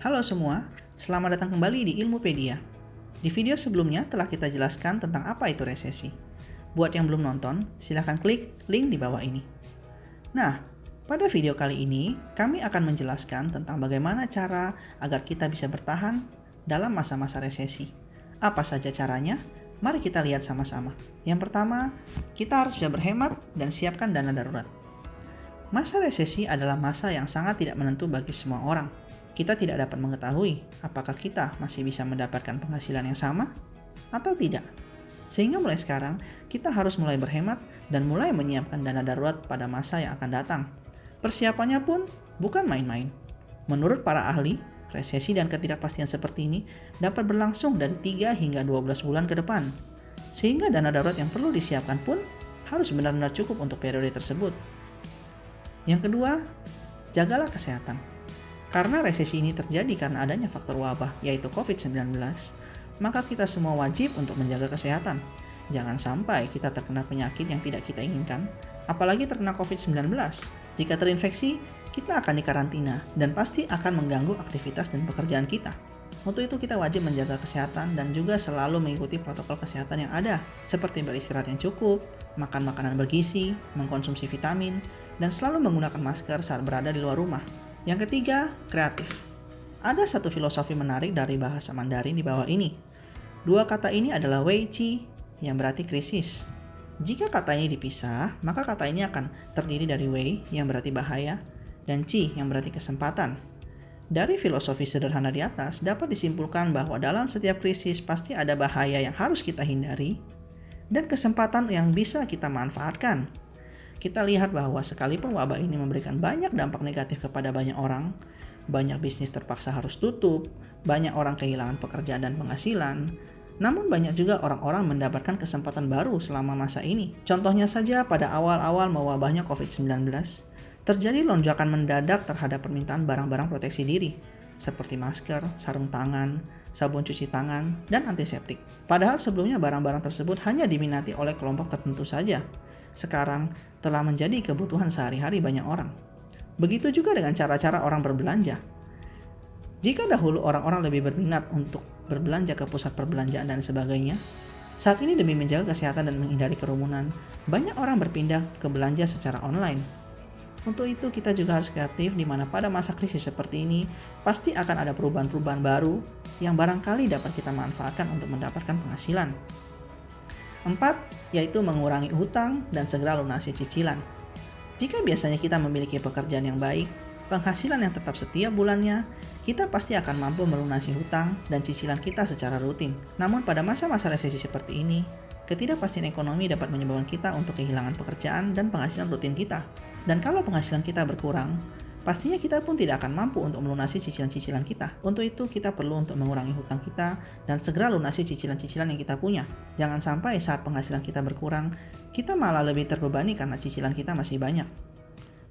Halo semua, selamat datang kembali di Ilmupedia. Di video sebelumnya telah kita jelaskan tentang apa itu resesi. Buat yang belum nonton, silahkan klik link di bawah ini. Nah, pada video kali ini kami akan menjelaskan tentang bagaimana cara agar kita bisa bertahan dalam masa-masa resesi. Apa saja caranya? Mari kita lihat sama-sama. Yang pertama, kita harus bisa berhemat dan siapkan dana darurat. Masa resesi adalah masa yang sangat tidak menentu bagi semua orang. Kita tidak dapat mengetahui apakah kita masih bisa mendapatkan penghasilan yang sama atau tidak. Sehingga mulai sekarang, kita harus mulai berhemat dan mulai menyiapkan dana darurat pada masa yang akan datang. Persiapannya pun bukan main-main. Menurut para ahli, resesi dan ketidakpastian seperti ini dapat berlangsung dari 3 hingga 12 bulan ke depan. Sehingga dana darurat yang perlu disiapkan pun harus benar-benar cukup untuk periode tersebut. Yang kedua, jagalah kesehatan. Karena resesi ini terjadi karena adanya faktor wabah, yaitu COVID-19, maka kita semua wajib untuk menjaga kesehatan. Jangan sampai kita terkena penyakit yang tidak kita inginkan, apalagi terkena COVID-19. Jika terinfeksi, kita akan dikarantina dan pasti akan mengganggu aktivitas dan pekerjaan kita. Untuk itu kita wajib menjaga kesehatan dan juga selalu mengikuti protokol kesehatan yang ada, seperti beristirahat yang cukup, makan makanan bergizi, mengkonsumsi vitamin, dan selalu menggunakan masker saat berada di luar rumah. Yang ketiga, kreatif. Ada satu filosofi menarik dari bahasa Mandarin di bawah ini. Dua kata ini adalah wei qi, yang berarti krisis. Jika kata ini dipisah, maka kata ini akan terdiri dari wei, yang berarti bahaya, dan qi, yang berarti kesempatan. Dari filosofi sederhana di atas, dapat disimpulkan bahwa dalam setiap krisis pasti ada bahaya yang harus kita hindari, dan kesempatan yang bisa kita manfaatkan. Kita lihat bahwa sekalipun wabah ini memberikan banyak dampak negatif kepada banyak orang, banyak bisnis terpaksa harus tutup, banyak orang kehilangan pekerjaan dan penghasilan, namun banyak juga orang-orang mendapatkan kesempatan baru selama masa ini. Contohnya saja pada awal-awal mewabahnya COVID-19, terjadi lonjakan mendadak terhadap permintaan barang-barang proteksi diri, seperti masker, sarung tangan, sabun cuci tangan, dan antiseptik. Padahal sebelumnya barang-barang tersebut hanya diminati oleh kelompok tertentu saja. Sekarang telah menjadi kebutuhan sehari-hari banyak orang. Begitu juga dengan cara-cara orang berbelanja. Jika dahulu orang-orang lebih berminat untuk berbelanja ke pusat perbelanjaan dan sebagainya, saat ini demi menjaga kesehatan dan menghindari kerumunan, banyak orang berpindah ke belanja secara online. Untuk itu kita juga harus kreatif di mana pada masa krisis seperti ini pasti akan ada perubahan-perubahan baru yang barangkali dapat kita manfaatkan untuk mendapatkan penghasilan. 4. Yaitu mengurangi hutang dan segera lunasi cicilan. Jika biasanya kita memiliki pekerjaan yang baik, penghasilan yang tetap setiap bulannya, kita pasti akan mampu melunasi hutang dan cicilan kita secara rutin. Namun pada masa-masa resesi seperti ini, ketidakpastian ekonomi dapat menyebabkan kita untuk kehilangan pekerjaan dan penghasilan rutin kita. Dan kalau penghasilan kita berkurang, pastinya kita pun tidak akan mampu untuk melunasi cicilan-cicilan kita. Untuk itu kita perlu untuk mengurangi hutang kita dan segera lunasi cicilan-cicilan yang kita punya. Jangan sampai saat penghasilan kita berkurang, kita malah lebih terbebani karena cicilan kita masih banyak.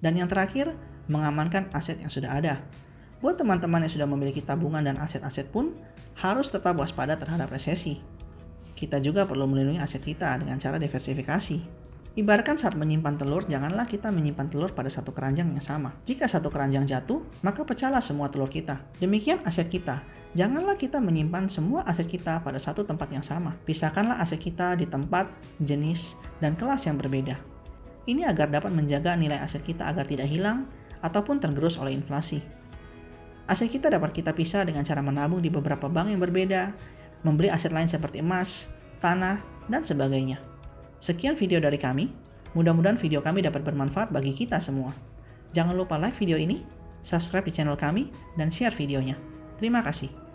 Dan yang terakhir, mengamankan aset yang sudah ada. Buat teman-teman yang sudah memiliki tabungan dan aset-aset pun harus tetap waspada terhadap resesi. Kita juga perlu melindungi aset kita dengan cara diversifikasi. Ibaratkan saat menyimpan telur, janganlah kita menyimpan telur pada satu keranjang yang sama. Jika satu keranjang jatuh, maka pecahlah semua telur kita. Demikian aset kita. Janganlah kita menyimpan semua aset kita pada satu tempat yang sama. Pisahkanlah aset kita di tempat, jenis, dan kelas yang berbeda. Ini agar dapat menjaga nilai aset kita agar tidak hilang ataupun tergerus oleh inflasi. Aset kita dapat kita pisah dengan cara menabung di beberapa bank yang berbeda, membeli aset lain seperti emas, tanah, dan sebagainya. Sekian video dari kami, mudah-mudahan video kami dapat bermanfaat bagi kita semua. Jangan lupa like video ini, subscribe di channel kami, dan share videonya. Terima kasih.